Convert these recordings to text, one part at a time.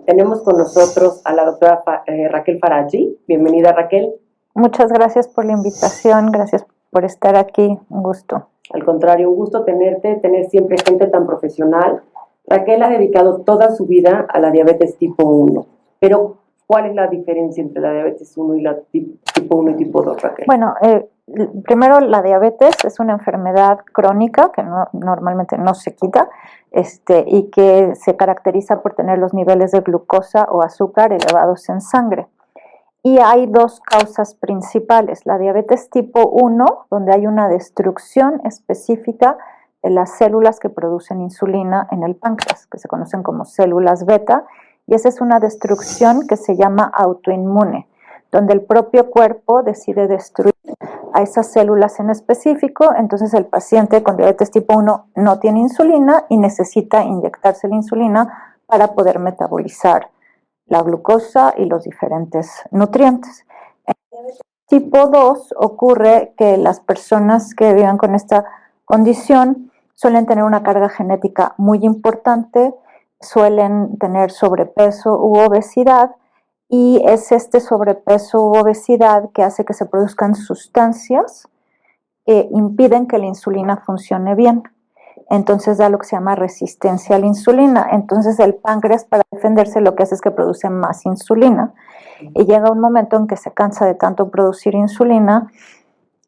Tenemos con nosotros a la doctora Raquel Faraji. Bienvenida, Raquel. Muchas gracias por la invitación, gracias por estar aquí, un gusto. Al contrario, un gusto tenerte, tener siempre gente tan profesional. Raquel ha dedicado toda su vida a la diabetes tipo 1, pero ¿cuál es la diferencia entre la diabetes 1 y la tipo 1 y tipo 2, Raquel? Bueno, primero la diabetes es una enfermedad crónica que normalmente no se quita y que se caracteriza por tener los niveles de glucosa o azúcar elevados en sangre. Y hay dos causas principales, la diabetes tipo 1, donde hay una destrucción específica de las células que producen insulina en el páncreas, que se conocen como células beta, y esa es una destrucción que se llama autoinmune, donde el propio cuerpo decide destruir a esas células en específico. Entonces el paciente con diabetes tipo 1 no tiene insulina y necesita inyectarse la insulina para poder metabolizar la glucosa y los diferentes nutrientes. En diabetes tipo 2 ocurre que las personas que viven con esta condición suelen tener una carga genética muy importante, suelen tener sobrepeso u obesidad, y es este sobrepeso u obesidad que hace que se produzcan sustancias que impiden que la insulina funcione bien. Entonces da lo que se llama resistencia a la insulina. Entonces el páncreas, para defenderse, lo que hace es que produce más insulina, y llega un momento en que se cansa de tanto producir insulina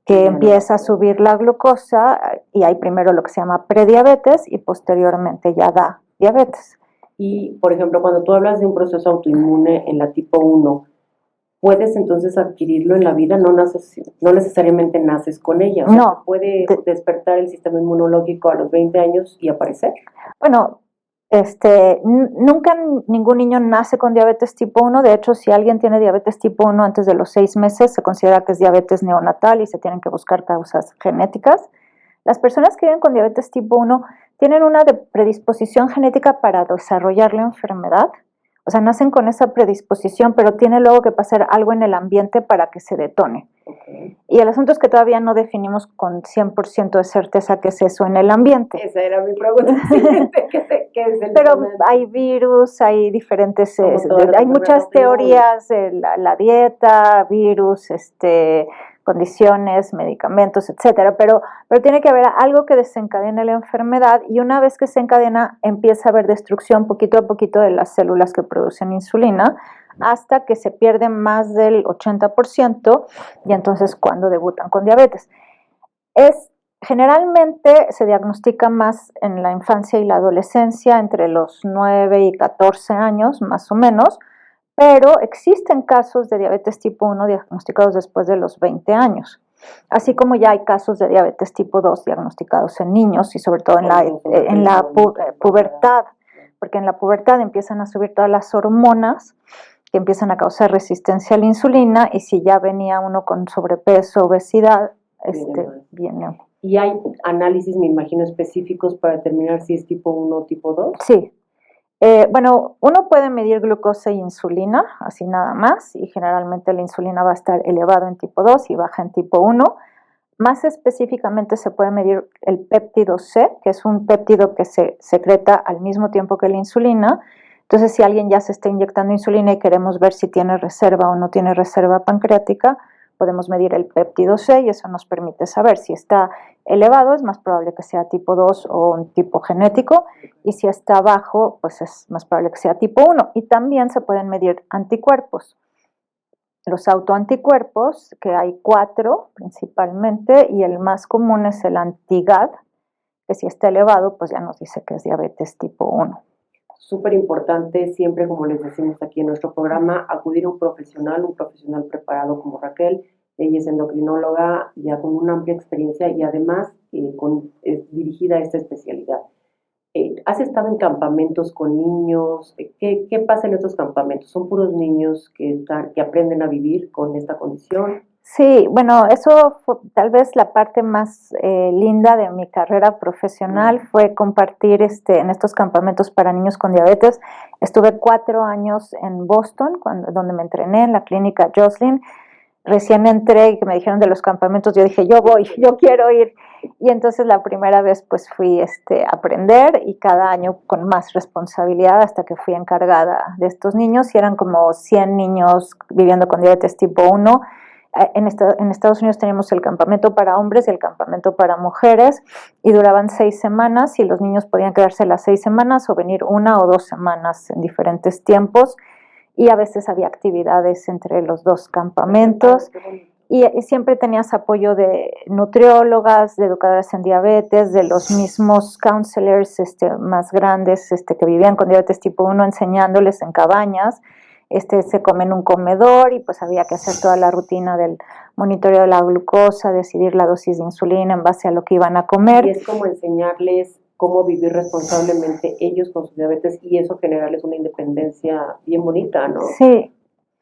que empieza a subir la glucosa, y hay primero lo que se llama prediabetes y posteriormente ya da diabetes. Y, por ejemplo, cuando tú hablas de un proceso autoinmune en la tipo 1, ¿puedes entonces adquirirlo en la vida? No necesariamente naces con ella. O sea, No. ¿puede despertar el sistema inmunológico a los 20 años y aparecer? Bueno, nunca ningún niño nace con diabetes tipo 1. De hecho, si alguien tiene diabetes tipo 1 antes de los 6 meses, se considera que es diabetes neonatal y se tienen que buscar causas genéticas. Las personas que viven con diabetes tipo 1 tienen una predisposición genética para desarrollar la enfermedad. O sea, nacen con esa predisposición, pero tiene luego que pasar algo en el ambiente para que se detone. Okay. Y el asunto es que todavía no definimos con 100% de certeza qué es eso en el ambiente. Esa era mi pregunta. ¿Qué es el Pero hay virus, hay diferentes, hay muchas teorías, la dieta, virus, condiciones, medicamentos, etcétera, pero tiene que haber algo que desencadene la enfermedad, y una vez que se encadena empieza a haber destrucción poquito a poquito de las células que producen insulina, hasta que se pierde más del 80%, y entonces cuando debutan con diabetes. Generalmente se diagnostica más en la infancia y la adolescencia, entre los 9 y 14 años más o menos, pero existen casos de diabetes tipo 1 diagnosticados después de los 20 años, así como ya hay casos de diabetes tipo 2 diagnosticados en niños y sobre todo en la pubertad, porque en la pubertad empiezan a subir todas las hormonas que empiezan a causar resistencia a la insulina, y si ya venía uno con sobrepeso, obesidad, viene. ¿Y hay análisis, me imagino, específicos para determinar si es tipo 1 o tipo 2? Sí. Bueno, uno puede medir glucosa e insulina, así nada más, y generalmente la insulina va a estar elevado en tipo 2 y baja en tipo 1. Más específicamente se puede medir el péptido C, que es un péptido que se secreta al mismo tiempo que la insulina. Entonces, si alguien ya se está inyectando insulina y queremos ver si tiene reserva o no tiene reserva pancreática, podemos medir el péptido C, y eso nos permite saber si está elevado, es más probable que sea tipo 2 o un tipo genético, y si está bajo, pues es más probable que sea tipo 1. Y también se pueden medir anticuerpos. Los autoanticuerpos, que hay 4 principalmente, y el más común es el anti-GAD, que si está elevado, pues ya nos dice que es diabetes tipo 1. Súper importante siempre, como les decimos aquí en nuestro programa, acudir a un profesional preparado como Raquel. Ella es endocrinóloga ya con una amplia experiencia y además dirigida a esta especialidad. ¿Has estado en campamentos con niños? ¿Qué pasa en estos campamentos? ¿Son puros niños que aprenden a vivir con esta condición? Sí, bueno, eso fue tal vez la parte más linda de mi carrera profesional, fue compartir en estos campamentos para niños con diabetes. Estuve 4 años en Boston, donde me entrené en la clínica Joslin. recién entré y que me dijeron de los campamentos, yo dije, yo voy, yo quiero ir. Y entonces la primera vez pues fui a aprender y cada año con más responsabilidad hasta que fui encargada de estos niños y eran como 100 niños viviendo con diabetes tipo 1. En Estados Unidos tenemos el campamento para hombres y el campamento para mujeres y duraban 6 semanas y los niños podían quedarse las 6 semanas o venir 1 o 2 semanas en diferentes tiempos y a veces había actividades entre los dos campamentos y siempre tenías apoyo de nutriólogas, de educadoras en diabetes, de los mismos counselors más grandes que vivían con diabetes tipo 1 enseñándoles en cabañas. Se come en un comedor y pues había que hacer toda la rutina del monitoreo de la glucosa, decidir la dosis de insulina en base a lo que iban a comer. Y es como enseñarles cómo vivir responsablemente ellos con su diabetes y eso generarles una independencia bien bonita, ¿no? Sí.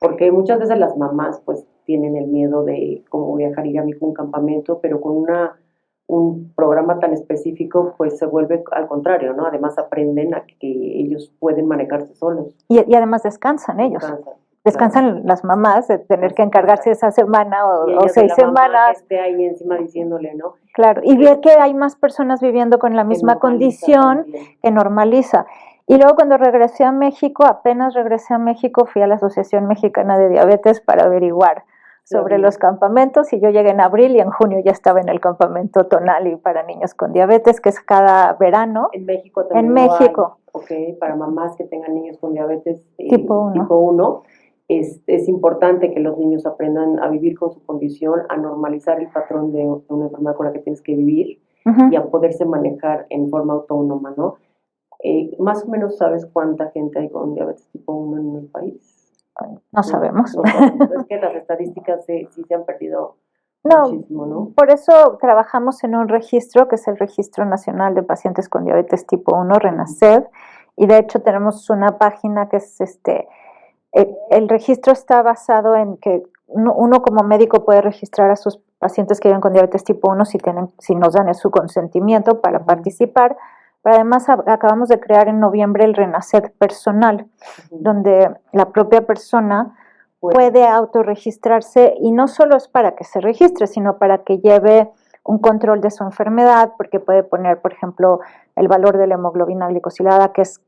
Porque muchas veces las mamás pues tienen el miedo de cómo viajar, ir a un campamento, pero con un programa tan específico pues se vuelve al contrario, ¿no? Además aprenden a que ellos pueden manejarse solos. Y además descansan ellos. Descansan claro. Las mamás de tener que encargarse esa semana o 6 semanas. Que esté ahí encima diciéndole, ¿no? Claro, y ver que hay más personas viviendo con la misma condición que normaliza. Y luego cuando regresé a México, apenas regresé a México, fui a la Asociación Mexicana de Diabetes para averiguar sobre los campamentos y yo llegué en abril y en junio ya estaba en el campamento Tonali para niños con diabetes, que es cada verano. En México también. En México. Okay, para mamás que tengan niños con diabetes tipo 1. Es importante que los niños aprendan a vivir con su condición, a normalizar el patrón de una enfermedad con la que tienes que vivir y a poderse manejar en forma autónoma, ¿no? Más o menos sabes cuánta gente hay con diabetes tipo 1 en el país. No sabemos. Es que las estadísticas sí se han perdido muchísimo, ¿no? Por eso trabajamos en un registro que es el Registro Nacional de Pacientes con Diabetes tipo 1, RENASED, y de hecho tenemos una página que es el registro está basado en que uno como médico puede registrar a sus pacientes que viven con diabetes tipo 1 si nos dan su consentimiento para participar. Pero además acabamos de crear en noviembre el RENASED personal, donde la propia persona puede autorregistrarse y no solo es para que se registre, sino para que lleve un control de su enfermedad, porque puede poner, por ejemplo, el valor de la hemoglobina glicosilada, que es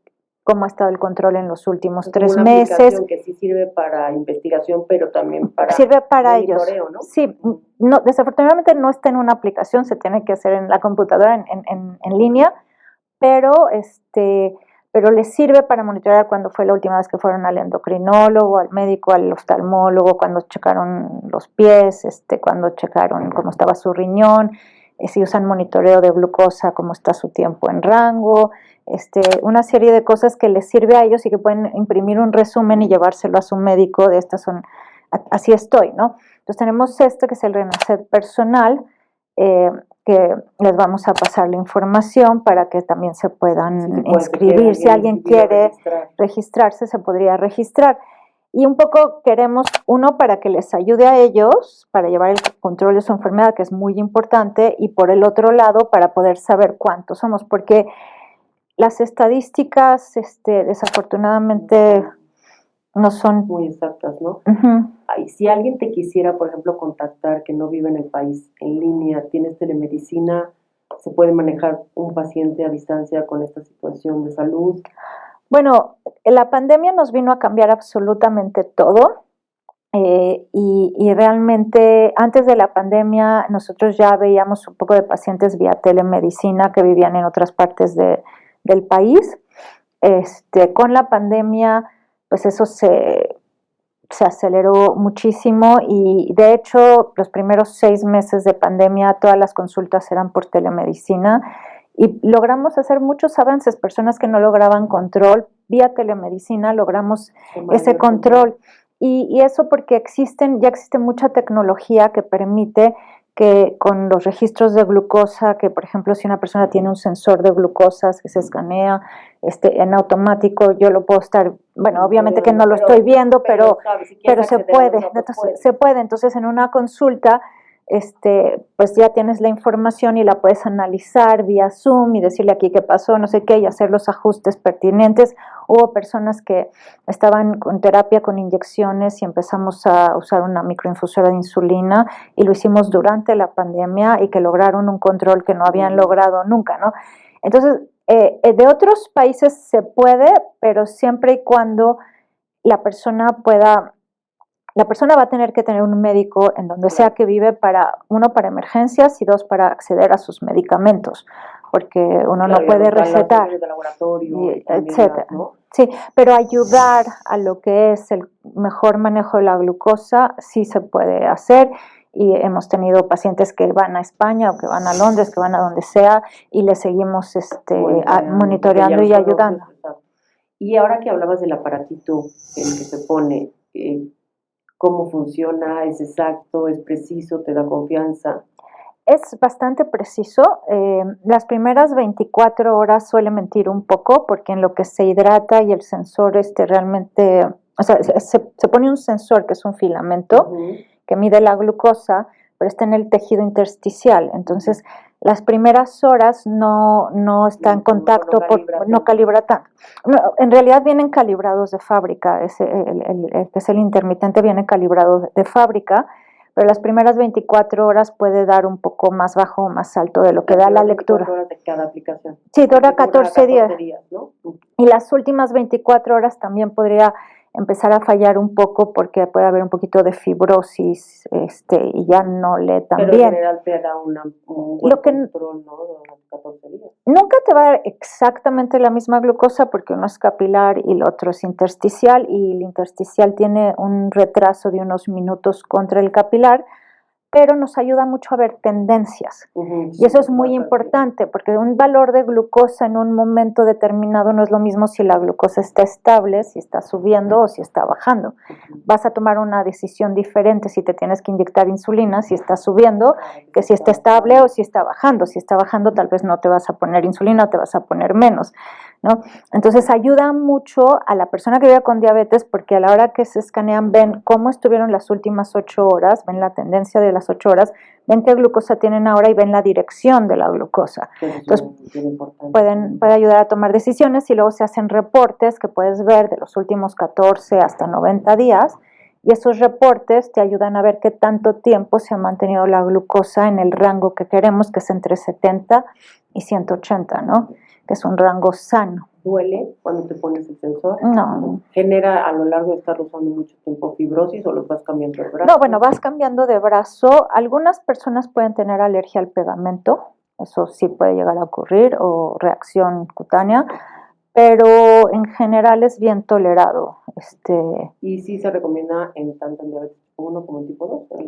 cómo ha estado el control en los últimos 3 meses. Que sí sirve para investigación, pero también para sirve para ellos, ¿no? Sí, no, desafortunadamente no está en una aplicación, se tiene que hacer en la computadora en línea, pero les sirve para monitorear cuándo fue la última vez que fueron al endocrinólogo, al médico, al oftalmólogo, cuando checaron los pies, cuando checaron cómo estaba su riñón, si usan monitoreo de glucosa, cómo está su tiempo en rango, una serie de cosas que les sirve a ellos y que pueden imprimir un resumen y llevárselo a su médico de así estoy, ¿no? Entonces tenemos que es el RENASED personal, que les vamos a pasar la información para que también se puedan inscribir. Si alguien quiere registrarse, se podría registrar. Y un poco queremos, uno, para que les ayude a ellos, para llevar el control de su enfermedad, que es muy importante, y por el otro lado, para poder saber cuántos somos, porque las estadísticas, desafortunadamente, no son muy exactas, ¿no? Uh-huh. Si alguien te quisiera, por ejemplo, contactar, que no vive en el país, en línea, tienes telemedicina, ¿se puede manejar un paciente a distancia con esta situación de salud? Bueno, la pandemia nos vino a cambiar absolutamente todo y realmente antes de la pandemia nosotros ya veíamos un poco de pacientes vía telemedicina que vivían en otras partes del país. Con la pandemia, pues eso se aceleró muchísimo y de hecho los primeros 6 meses de pandemia todas las consultas eran por telemedicina y logramos hacer muchos avances. Personas que no lograban control vía telemedicina logramos ese control y eso porque ya existe mucha tecnología que permite que con los registros de glucosa, que por ejemplo si una persona tiene un sensor de glucosas que se escanea en automático, yo lo puedo estar, bueno, obviamente que no lo estoy viendo, pero se puede. Entonces en una consulta pues ya tienes la información y la puedes analizar vía Zoom y decirle aquí qué pasó, no sé qué, y hacer los ajustes pertinentes. Hubo personas que estaban con terapia con inyecciones y empezamos a usar una microinfusora de insulina y lo hicimos durante la pandemia y que lograron un control que no habían logrado nunca, ¿no? Entonces, de otros países se puede, pero siempre y cuando la persona va a tener que tener un médico en donde sea que vive uno, para emergencias y dos, para acceder a sus medicamentos, porque uno no puede recetar, de laboratorio, etcétera. ¿no? Sí, pero ayudar a lo que es el mejor manejo de la glucosa sí se puede hacer. Y hemos tenido pacientes que van a España o que van a Londres, que van a donde sea, y les seguimos monitoreando y ayudando. Y ahora que hablabas del aparatito, el que se pone, ¿cómo funciona? ¿Es exacto? ¿Es preciso? ¿Te da confianza? Es bastante preciso. Las primeras 24 horas suele mentir un poco porque en lo que se hidrata y el sensor realmente, o sea, se pone un sensor que es un filamento que mide la glucosa, pero está en el tejido intersticial. Entonces, las primeras horas no está en contacto, no calibra tanto. No, en realidad vienen calibrados de fábrica, el que es el intermitente viene calibrado de fábrica, pero las primeras 24 horas puede dar un poco más bajo o más alto de lo que da la lectura. 24 horas de cada aplicación. Sí, dura 14 días. ¿No? Y las últimas 24 horas también podría empezar a fallar un poco porque puede haber un poquito de fibrosis y ya no lee tan bien. Pero en general te da un buen control, ¿no? De los 14 días. Nunca te va a dar exactamente la misma glucosa porque uno es capilar y el otro es intersticial, y el intersticial tiene un retraso de unos minutos contra el capilar, pero nos ayuda mucho a ver tendencias. Y eso es muy importante, porque un valor de glucosa en un momento determinado no es lo mismo si la glucosa está estable, si está subiendo o si está bajando. Vas a tomar una decisión diferente si te tienes que inyectar insulina, si está subiendo, que si está estable o si está bajando. Si está bajando, tal vez no te vas a poner insulina, te vas a poner menos, ¿no? Entonces ayuda mucho a la persona que vive con diabetes, porque a la hora que se escanean ven cómo estuvieron las últimas 8 horas, ven la tendencia de las 8 horas, ven qué glucosa tienen ahora y ven la dirección de la glucosa. Entonces puede ayudar a tomar decisiones, y luego se hacen reportes que puedes ver de los últimos 14 hasta 90 días, y esos reportes te ayudan a ver qué tanto tiempo se ha mantenido la glucosa en el rango que queremos, que es entre 70 y 180, ¿no? Que es un rango sano. ¿Duele cuando te pones el sensor? No. ¿Genera a lo largo de estar usando mucho tiempo fibrosis o los vas cambiando de brazo? No, bueno, vas cambiando de brazo. Algunas personas pueden tener alergia al pegamento, eso sí puede llegar a ocurrir, o reacción cutánea, pero en general es bien tolerado. ¿Y sí se recomienda tanto en diabetes tipo 1 como en tipo 2?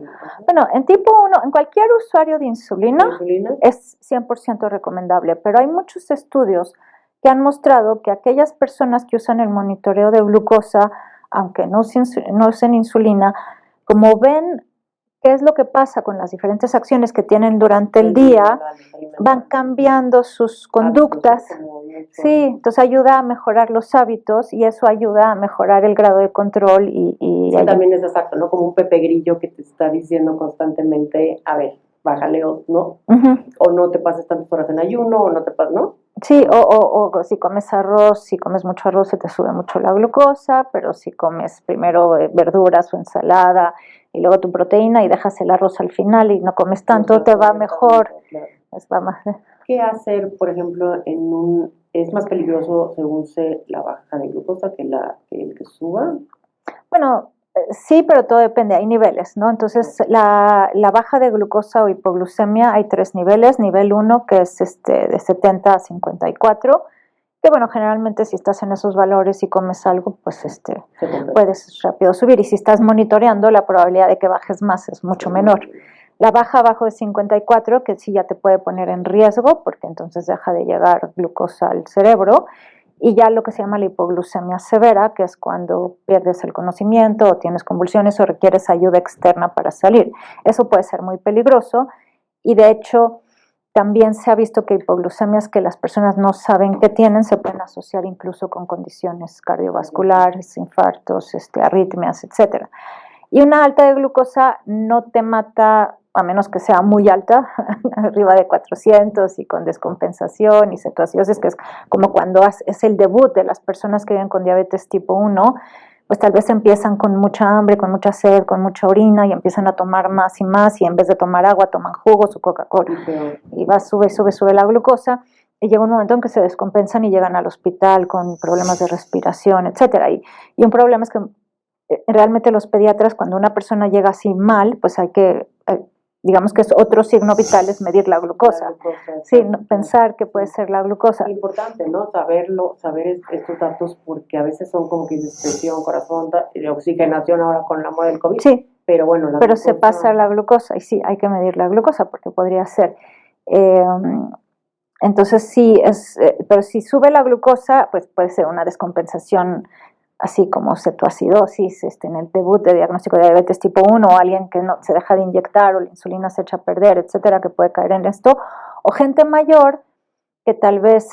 Bueno, en tipo 1, en cualquier usuario de insulina es 100% recomendable, pero hay muchos estudios que han mostrado que aquellas personas que usan el monitoreo de glucosa, aunque no usen insulina, como ven qué es lo que pasa con las diferentes acciones que tienen durante el día, van cambiando sus conductas. Sí, entonces ayuda a mejorar los hábitos y eso ayuda a mejorar el grado de control. Sí, también es exacto, ¿no? Como un Pepe Grillo que te está diciendo constantemente, a ver, bájale, ¿no? O no te pases tantas horas en ayuno, o no te pases, ¿no? Sí, o si comes arroz, si comes mucho arroz se te sube mucho la glucosa, pero si comes primero verduras o ensalada y luego tu proteína y dejas el arroz al final y no comes tanto, te va mejor. Claro. ¿Qué hacer, por ejemplo, es más peligroso según la baja de glucosa que el que suba? Bueno, sí, pero todo depende, hay niveles, ¿no? Entonces, la baja de glucosa o hipoglucemia hay 3 niveles. Nivel 1, que es de 70 a 54, que bueno, generalmente si estás en esos valores y comes algo, pues puedes rápido subir, y si estás monitoreando, la probabilidad de que bajes más es mucho menor. La baja abajo de 54, que sí ya te puede poner en riesgo, porque entonces deja de llegar glucosa al cerebro. Y ya lo que se llama la hipoglucemia severa, que es cuando pierdes el conocimiento o tienes convulsiones o requieres ayuda externa para salir. Eso puede ser muy peligroso, y de hecho también se ha visto que hipoglucemias que las personas no saben que tienen se pueden asociar incluso con condiciones cardiovasculares, infartos, arritmias, etc. Y una alta de glucosa no te mata a menos que sea muy alta, arriba de 400 y con descompensación y cetoacidosis, que es como cuando es el debut de las personas que viven con diabetes tipo 1, pues tal vez empiezan con mucha hambre, con mucha sed, con mucha orina y empiezan a tomar más y en vez de tomar agua toman jugo, su Coca-Cola y va, sube la glucosa y llega un momento en que se descompensan y llegan al hospital con problemas de respiración, etcétera. Y un problema es que realmente los pediatras, cuando una persona llega así mal, pues hay que, digamos que es otro signo vital, es medir la glucosa. Sí, pensar que puede ser la glucosa. Es importante, ¿no? Saber estos datos, porque a veces son como que presión, corazón, oxigenación ahora con la moda del COVID. Sí, pero bueno, pero se pasa la glucosa y sí, hay que medir la glucosa porque podría ser. Entonces sí, pero si sube la glucosa, pues puede ser una descompensación así como cetoacidosis en el debut de diagnóstico de diabetes tipo 1 o alguien que no se deja de inyectar o la insulina se echa a perder, etcétera, que puede caer en esto, o gente mayor que tal vez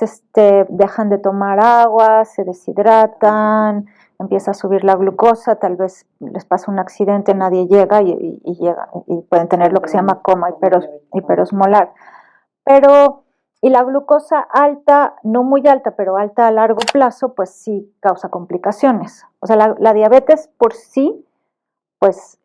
dejan de tomar agua, se deshidratan, empieza a subir la glucosa, tal vez les pasa un accidente, nadie llega y pueden tener lo que se llama coma hiperosmolar. Pero y la glucosa alta, no muy alta, pero alta a largo plazo, pues sí causa complicaciones. O sea, la diabetes por sí, pues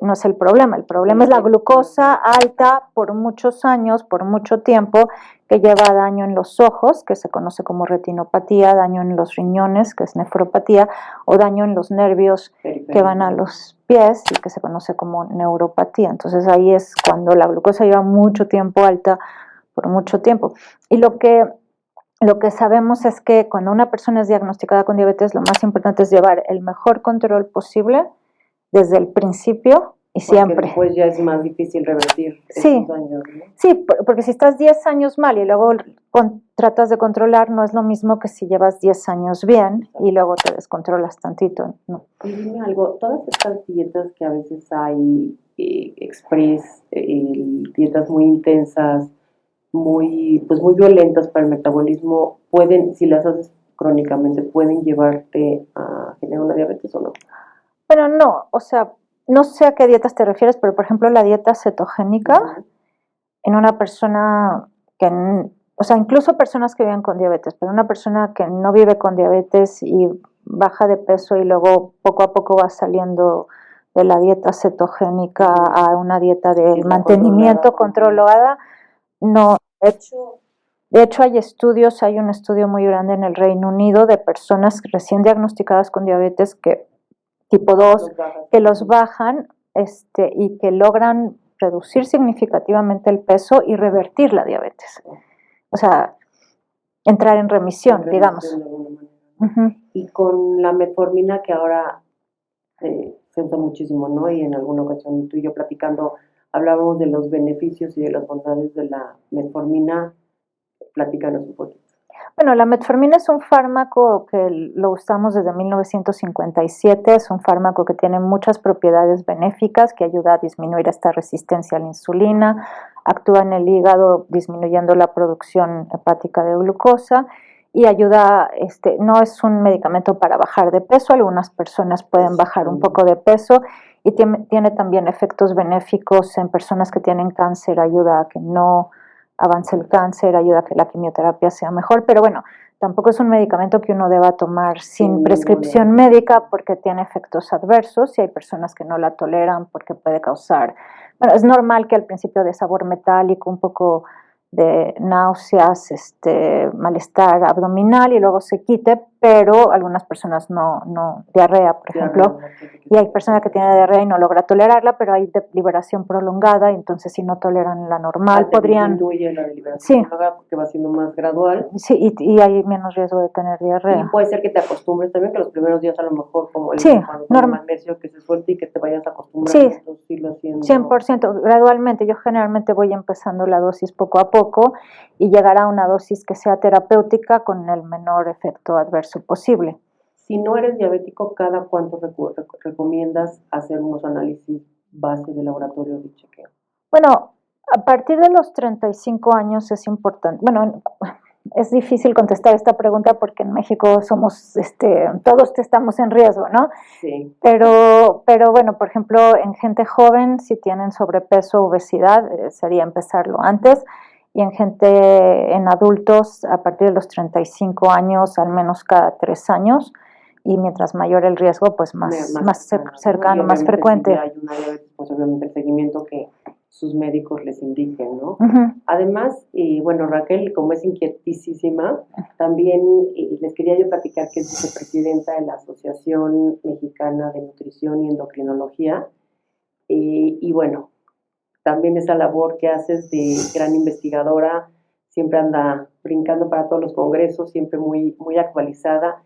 no es el problema es la glucosa alta por muchos años, por mucho tiempo, que lleva daño en los ojos, que se conoce como retinopatía, daño en los riñones, que es nefropatía, o daño en los nervios que van a los pies y que se conoce como neuropatía. Entonces ahí es cuando la glucosa lleva mucho tiempo alta, por mucho tiempo. Y lo que sabemos es que cuando una persona es diagnosticada con diabetes, lo más importante es llevar el mejor control posible desde el principio y siempre. Después ya es más difícil revertir esos daños, ¿no? Sí, porque si estás 10 años mal y luego tratas de controlar, no es lo mismo que si llevas 10 años bien y luego te descontrolas tantito, ¿no? Y dime algo, todas estas dietas que a veces hay, express, dietas muy intensas, muy violentas para el metabolismo, pueden, si las haces crónicamente, pueden llevarte a generar una diabetes o no. Pero no, o sea, no sé a qué dietas te refieres, pero por ejemplo la dieta cetogénica en una persona o sea, incluso personas que viven con diabetes, pero una persona que no vive con diabetes y baja de peso y luego poco a poco va saliendo de la dieta cetogénica a una dieta de mantenimiento controlada, no. De hecho, hay un estudio muy grande en el Reino Unido de personas recién diagnosticadas con diabetes tipo 2, que los bajan y que logran reducir significativamente el peso y revertir la diabetes. O sea, entrar en remisión, digamos. Y con la metformina, que ahora se usa muchísimo, ¿no? Y en alguna ocasión tú y yo platicando hablábamos de los beneficios y de las bondades de la metformina. Platícanos un poquito. Bueno, la metformina es un fármaco que lo usamos desde 1957, es un fármaco que tiene muchas propiedades benéficas, que ayuda a disminuir esta resistencia a la insulina, actúa en el hígado disminuyendo la producción hepática de glucosa y ayuda, no es un medicamento para bajar de peso, algunas personas pueden bajar un poco de peso y tiene también efectos benéficos en personas que tienen cáncer, ayuda a que no avance el cáncer, ayuda a que la quimioterapia sea mejor, pero bueno, tampoco es un medicamento que uno deba tomar sin prescripción médica porque tiene efectos adversos y hay personas que no la toleran porque puede causar, bueno, es normal que al principio de sabor metálico, un poco de náuseas, malestar abdominal y luego se quite, pero algunas personas no, diarrea, por ejemplo, y hay personas que tienen diarrea y no logra tolerarla, pero hay liberación prolongada, y entonces si no toleran la normal, podrían... Disminuye la liberación prolongada porque va siendo más gradual. Sí, y hay menos riesgo de tener diarrea. Y puede ser que te acostumbres también, que los primeros días a lo mejor, como el magnesio, que se suelte y que te vayas acostumbrando. Sí, 100%, gradualmente. Yo generalmente voy empezando la dosis poco a poco y llegar a una dosis que sea terapéutica con el menor efecto adverso posible. Si no eres diabético, ¿cada cuánto recomiendas hacer unos análisis base de laboratorio de chequeo? Bueno, a partir de los 35 años es importante, bueno, es difícil contestar esta pregunta porque en México somos, todos estamos en riesgo, ¿no? Sí. Pero bueno, por ejemplo, en gente joven, si tienen sobrepeso o obesidad, sería empezarlo antes. Y en adultos, a partir de los 35 años, al menos cada 3 años. Y mientras mayor el riesgo, pues más cercano, ¿no? más frecuente. Si ya hay una diabetes, pues obviamente el seguimiento que sus médicos les indiquen, ¿no? Uh-huh. Además, bueno, Raquel, como es inquietísima, también les quería yo platicar que es vicepresidenta de la Asociación Mexicana de Nutrición y Endocrinología. Y bueno, también esa labor que haces de gran investigadora, siempre anda brincando para todos los congresos, siempre muy, muy actualizada.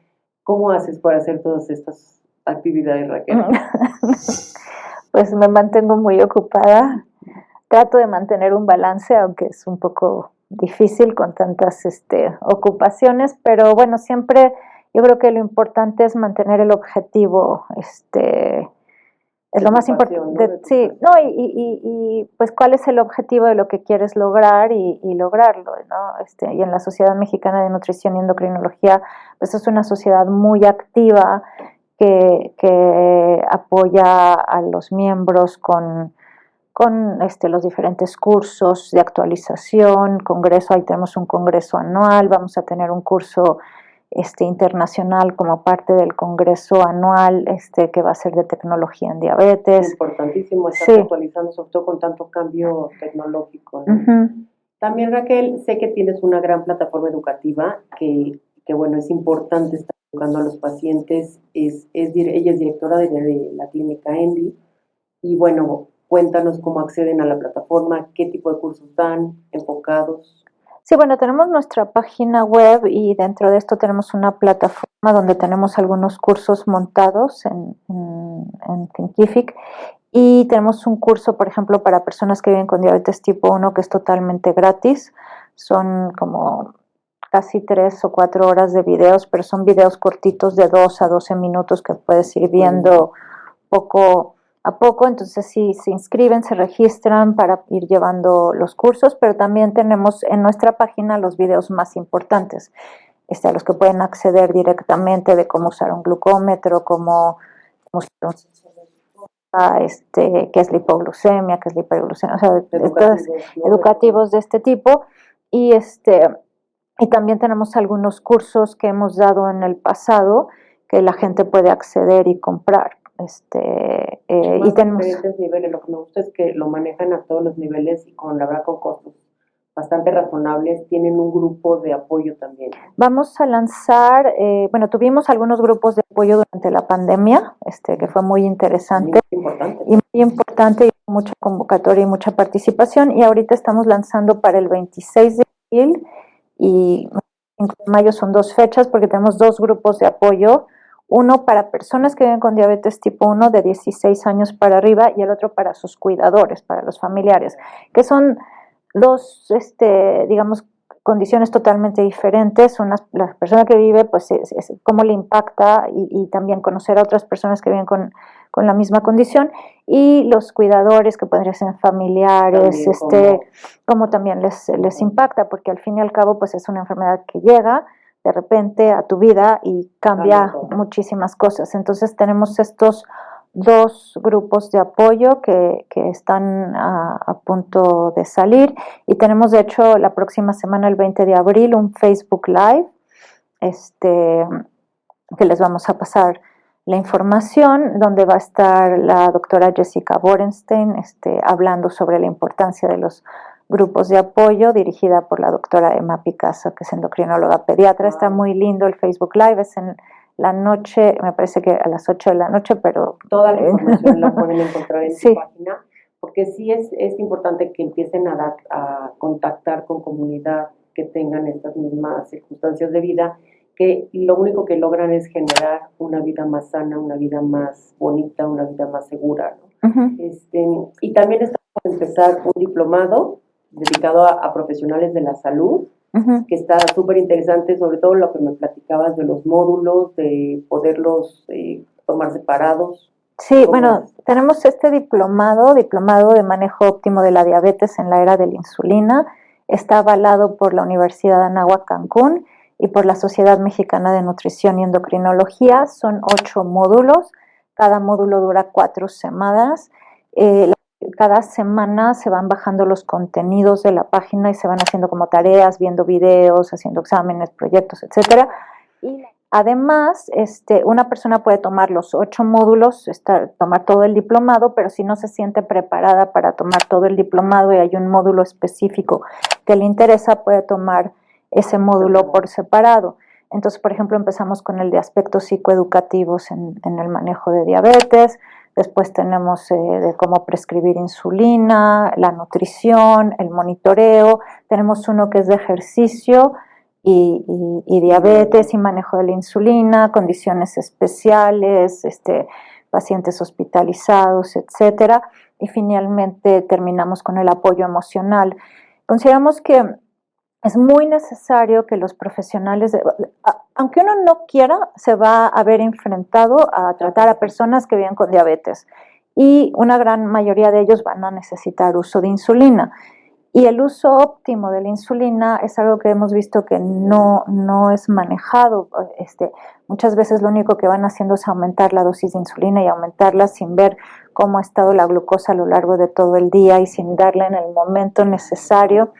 ¿Cómo haces para hacer todas estas actividades, Raquel? Pues me mantengo muy ocupada. Trato de mantener un balance, aunque es un poco difícil con tantas ocupaciones, pero bueno, siempre yo creo que lo importante es mantener el objetivo, es lo más importante, ¿no? sí, no, y pues cuál es el objetivo de lo que quieres lograr y lograrlo, ¿no? Y en la Sociedad Mexicana de Nutrición y Endocrinología, pues es una sociedad muy activa que apoya a los miembros con los diferentes cursos de actualización, congreso, ahí tenemos un congreso anual, vamos a tener un curso internacional como parte del congreso anual que va a ser de tecnología en diabetes. Importantísimo estar actualizando, sobre todo con tanto cambio tecnológico, ¿no? Uh-huh. También, Raquel, sé que tienes una gran plataforma educativa que bueno, es importante estar educando a los pacientes. Ella es directora de la clínica Endy y bueno, cuéntanos cómo acceden a la plataforma, qué tipo de cursos dan, enfocados. Sí, bueno, tenemos nuestra página web y dentro de esto tenemos una plataforma donde tenemos algunos cursos montados en Thinkific y tenemos un curso, por ejemplo, para personas que viven con diabetes tipo 1 que es totalmente gratis. Son como casi 3 o 4 horas de videos, pero son videos cortitos de 2 a 12 minutos que puedes ir viendo poco a poco, entonces sí se inscriben, se registran para ir llevando los cursos, pero también tenemos en nuestra página los videos más importantes, a los que pueden acceder directamente de cómo usar un glucómetro, cómo usar qué es la hipoglucemia, qué es la hiperglucemia, o sea, educativos de este tipo, y también tenemos algunos cursos que hemos dado en el pasado que la gente puede acceder y comprar. Y tenemos diferentes niveles. Lo que me gusta es que lo manejan a todos los niveles y la verdad con costos bastante razonables. Tienen un grupo de apoyo también. Vamos a lanzar, tuvimos algunos grupos de apoyo durante la pandemia, que fue muy interesante. Muy importante y mucha convocatoria y mucha participación. Y ahorita estamos lanzando para el 26 de abril y 5 de mayo son 2 fechas porque tenemos 2 grupos de apoyo. Uno para personas que viven con diabetes tipo 1 de 16 años para arriba y el otro para sus cuidadores, para los familiares, que son 2, digamos, condiciones totalmente diferentes. La persona que vive, pues, es cómo le impacta y también conocer a otras personas que viven con la misma condición y los cuidadores que podrían ser familiares, cómo también les impacta, porque al fin y al cabo, pues, es una enfermedad que llega de repente a tu vida y cambia muchísimas cosas. Entonces tenemos estos 2 grupos de apoyo que están a punto de salir y tenemos de hecho la próxima semana, el 20 de abril, un Facebook Live que les vamos a pasar la información, donde va a estar la doctora Jessica Borenstein hablando sobre la importancia de los grupos de apoyo, dirigida por la doctora Emma Picasso, que es endocrinóloga pediatra. Está muy lindo el Facebook Live, es en la noche, me parece que a las 8 de la noche, pero... Toda la información la pueden encontrar en su página, porque sí es importante que empiecen a contactar con comunidad que tengan estas mismas circunstancias de vida, que lo único que logran es generar una vida más sana, una vida más bonita, una vida más segura, ¿no? Uh-huh. Y también estamos por empezar un diplomado dedicado a profesionales de la salud, uh-huh, que está súper interesante, sobre todo lo que me platicabas de los módulos, de poderlos tomar separados. Sí, bueno, tenemos este diplomado de manejo óptimo de la diabetes en la era de la insulina. está avalado por la Universidad de Anáhuac Cancún y por la Sociedad Mexicana de Nutrición y Endocrinología. Son 8 módulos, cada módulo dura 4 semanas. Cada semana se van bajando los contenidos de la página y se van haciendo como tareas, viendo videos, haciendo exámenes, proyectos, etcétera. Y además, una persona puede tomar los 8 módulos, tomar todo el diplomado, pero si no se siente preparada para tomar todo el diplomado y hay un módulo específico que le interesa, puede tomar ese módulo por separado. Entonces, por ejemplo, empezamos con el de aspectos psicoeducativos en el manejo de diabetes. Después tenemos de cómo prescribir insulina, la nutrición, el monitoreo. Tenemos uno que es de ejercicio y diabetes y manejo de la insulina, condiciones especiales, pacientes hospitalizados, etcétera. Y finalmente terminamos con el apoyo emocional. Consideramos que es muy necesario que los profesionales, aunque uno no quiera, se va a ver enfrentado a tratar a personas que viven con diabetes y una gran mayoría de ellos van a necesitar uso de insulina. Y el uso óptimo de la insulina es algo que hemos visto que no es manejado. Muchas veces lo único que van haciendo es aumentar la dosis de insulina y aumentarla sin ver cómo ha estado la glucosa a lo largo de todo el día y sin darla en el momento necesario.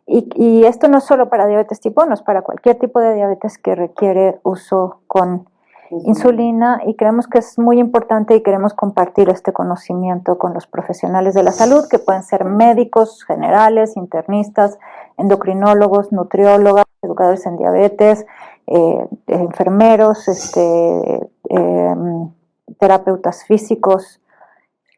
Y esto no es solo para diabetes tipo 1, es para cualquier tipo de diabetes que requiere uso con insulina y creemos que es muy importante y queremos compartir este conocimiento con los profesionales de la salud, que pueden ser médicos generales, internistas, endocrinólogos, nutriólogas, educadores en diabetes, enfermeros, terapeutas físicos,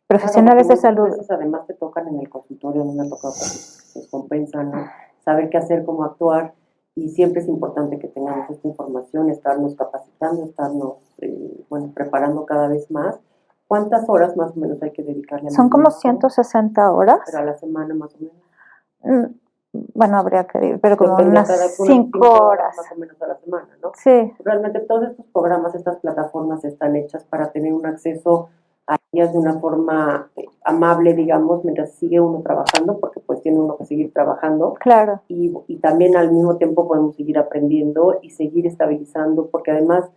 profesionales de salud. Veces además te tocan en el consultorio, a mí me ha tocado que les compensan, ¿no? Saber qué hacer, cómo actuar, y siempre es importante que tengamos esta información, estarnos capacitando, estarnos preparando cada vez más. ¿Cuántas horas más o menos hay que dedicarle a Son como 160 horas. Pero a la semana más o menos. Bueno, habría que ir, pero como unas 5 horas. Más o menos a la semana, ¿no? Sí. Realmente todos estos programas, estas plataformas están hechas para tener un acceso a ellas de una forma amable, digamos, mientras sigue uno trabajando, porque pues tiene uno que seguir trabajando. Claro. Y también al mismo tiempo podemos seguir aprendiendo y seguir estabilizando, porque además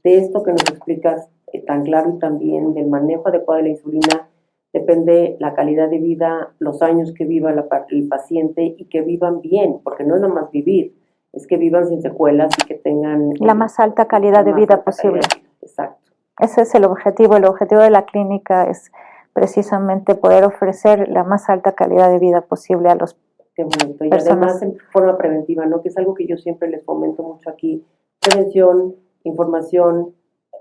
de esto que nos explicas tan claro y también del manejo adecuado de la insulina, depende la calidad de vida, los años que viva el paciente y que vivan bien, porque no es nada más vivir, es que vivan sin secuelas y que tengan la más alta calidad de vida posible. Exacto. Ese es el objetivo. El objetivo de la clínica es precisamente poder ofrecer la más alta calidad de vida posible a los Qué bonito. Y además en forma preventiva, ¿no? Que es algo que yo siempre les comento mucho aquí. Prevención, información,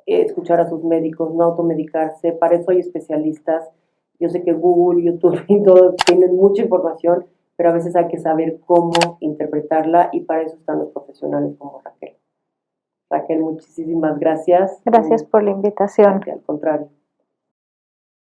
escuchar a sus médicos, no automedicarse. Para eso hay especialistas. Yo sé que Google, YouTube y todo tienen mucha información, pero a veces hay que saber cómo interpretarla y para eso están los profesionales como Raquel. Raquel, muchísimas gracias. Gracias por la invitación. Al contrario.